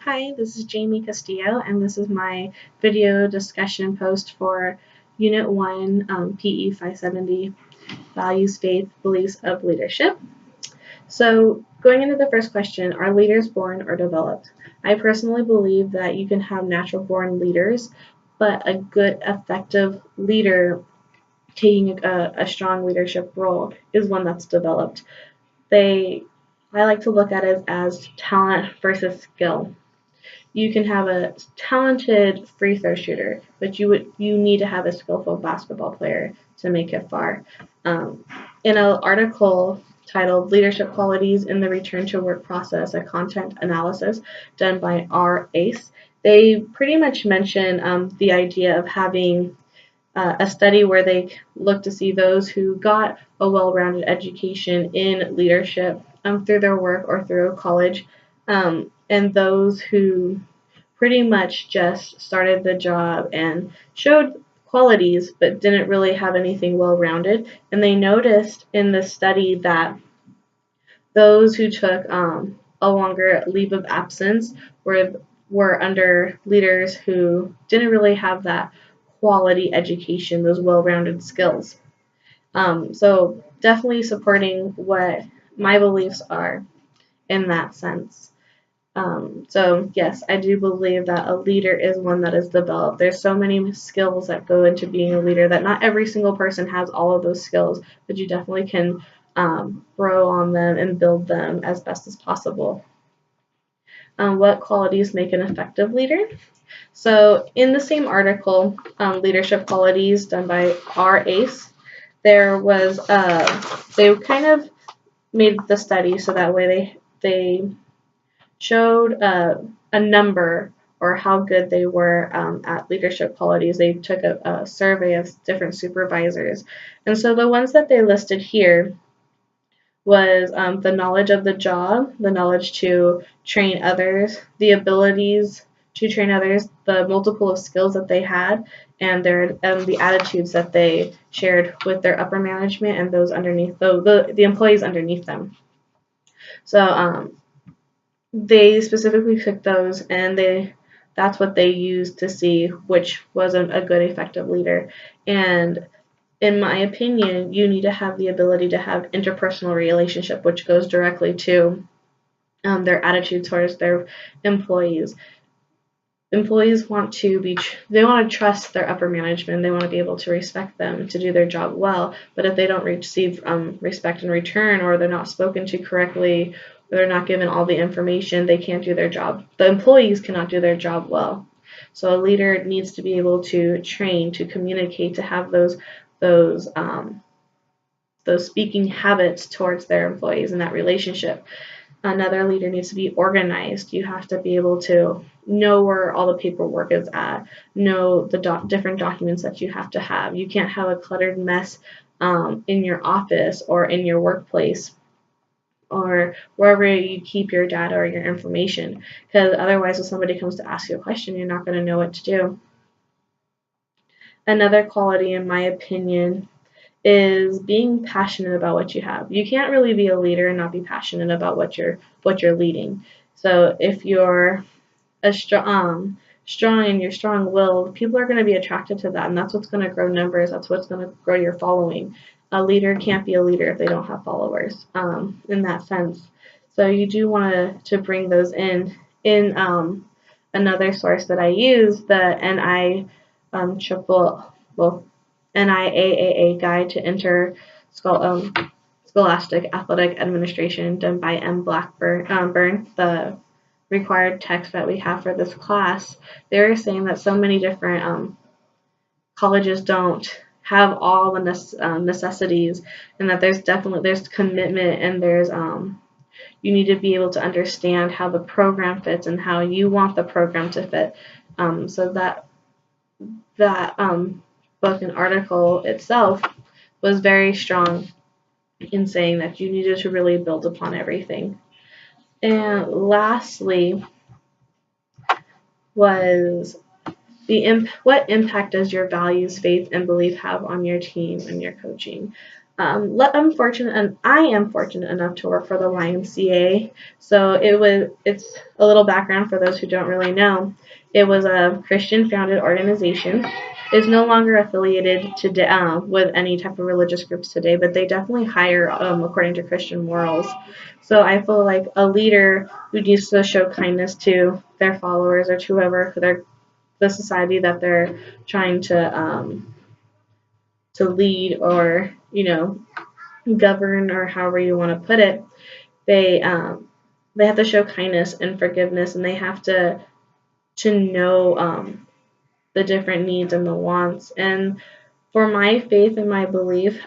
Hi, this is Jamie Castillo, and this is my video discussion post for Unit 1 PE 570 Values, Faith, Beliefs of Leadership. So, going into the first question, are leaders born or developed? I personally believe that you can have natural born leaders, but a good, effective leader taking a strong leadership role is one that's developed. I like to look at it as talent versus skill. You can have a talented free throw shooter, but you need to have a skillful basketball player to make it far. Um, in an article titled "Leadership Qualities in the Return to Work Process: A Content Analysis" done by R. Ace, they pretty much mention the idea of having a study where they look to see those who got a well-rounded education in leadership through their work or through college, and those who pretty much just started the job and showed qualities but didn't really have anything well-rounded. And they noticed in the study that those who took a longer leave of absence were under leaders who didn't really have that quality education, those well-rounded skills. So definitely supporting what my beliefs are in that sense. So yes, I do believe that a leader is one that is developed. There's so many skills that go into being a leader that not every single person has all of those skills, but you definitely can grow on them and build them as best as possible. What qualities make an effective leader? So in the same article, Leadership Qualities done by R. Ace, there was they kind of made the study so that way they showed a number or how good they were at leadership qualities. They took a survey of different supervisors. And so the ones that they listed here was the knowledge of the job, the knowledge to train others, the abilities to train others, the multiple of skills that they had, and the attitudes that they shared with their upper management and those underneath the employees underneath them. So they specifically picked those, and that's what they used to see which was a good effective leader. And in my opinion, you need to have the ability to have interpersonal relationship, which goes directly to their attitude towards their employees. Employees want to trust their upper management. They want to be able to respect them to do their job well. But if they don't receive respect in return, or they're not spoken to correctly, or they're not given all the information, they can't do their job. The employees cannot do their job well. So a leader needs to be able to train, to communicate, to have those speaking habits towards their employees in that relationship. Another leader needs to be organized. You have to be able to know where all the paperwork is at, know the different documents that you have to have. You can't have a cluttered mess in your office or in your workplace or wherever you keep your data or your information, because otherwise if somebody comes to ask you a question, you're not going to know what to do. Another quality, in my opinion, is being passionate about what you have. You can't really be a leader and not be passionate about what you're leading. So if you're strong and you're strong-willed, people are going to be attracted to that, and that's what's going to grow numbers. That's what's going to grow your following. A leader can't be a leader if they don't have followers, in that sense. So you do want to bring those in. In another source that I use, the NIAAA Guide to Interscholastic Athletic Administration, done by M. Blackburn, the required text that we have for this class. They were saying that so many different colleges don't have all the necessities, and that there's commitment, and there's you need to be able to understand how the program fits and how you want the program to fit. So that book and article itself was very strong in saying that you needed to really build upon everything. And lastly was what impact does your values, faith, and belief have on your team and your coaching? I'm fortunate, and I am fortunate enough to work for the YMCA. So it's a little background for those who don't really know. It was a Christian-founded organization. It's no longer affiliated with any type of religious groups today, but they definitely hire according to Christian morals. So I feel like a leader who needs to show kindness to their followers or to whoever the society that they're trying to lead or govern, or however you want to put it, they have to show kindness and forgiveness, and they have to know the different needs and the wants. And for my faith and my belief,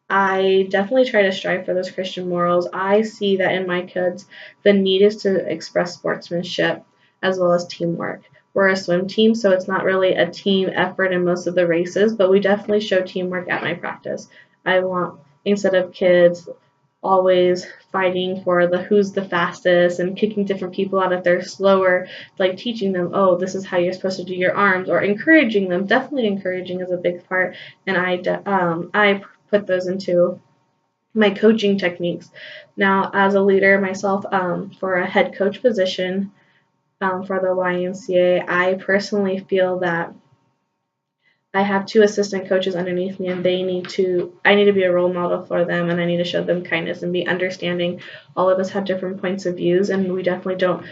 I definitely try to strive for those Christian morals. I see that in my kids, the need is to express sportsmanship as well as teamwork. We're a swim team, so it's not really a team effort in most of the races, but we definitely show teamwork at my practice. I want, instead of kids always fighting for the who's the fastest and kicking different people out if they're slower, like teaching them, oh, this is how you're supposed to do your arms, or encouraging them. Definitely encouraging is a big part, and I put those into my coaching techniques. Now, as a leader myself, for a head coach position for the YMCA, I personally feel that I have 2 assistant coaches underneath me, and I need to be a role model for them, and I need to show them kindness and be understanding. All of us have different points of views, and we definitely don't,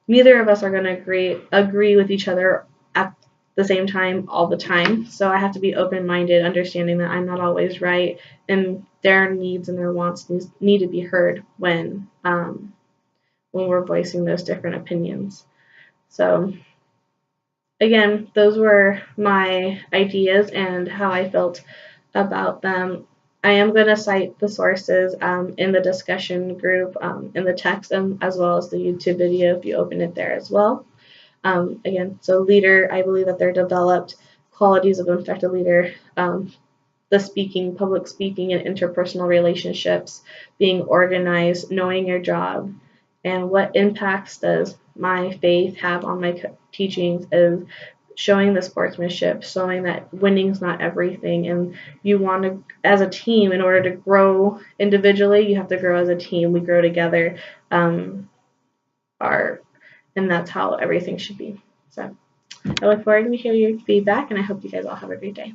neither of us are going to agree with each other at the same time all the time. So I have to be open-minded, understanding that I'm not always right, and their needs and their wants need to be heard when we're voicing those different opinions. So again, those were my ideas and how I felt about them. I am going to cite the sources in the discussion group, in the text, and as well as the YouTube video if you open it there as well. Again, so leader, I believe that they're developed qualities of an effective leader, the speaking, public speaking, and interpersonal relationships, being organized, knowing your job, and what impacts does my faith have on my teachings is showing the sportsmanship, showing that winning's not everything, and you want to, as a team, in order to grow individually, you have to grow as a team. We grow together, and that's how everything should be. So I look forward to hearing your feedback, and I hope you guys all have a great day.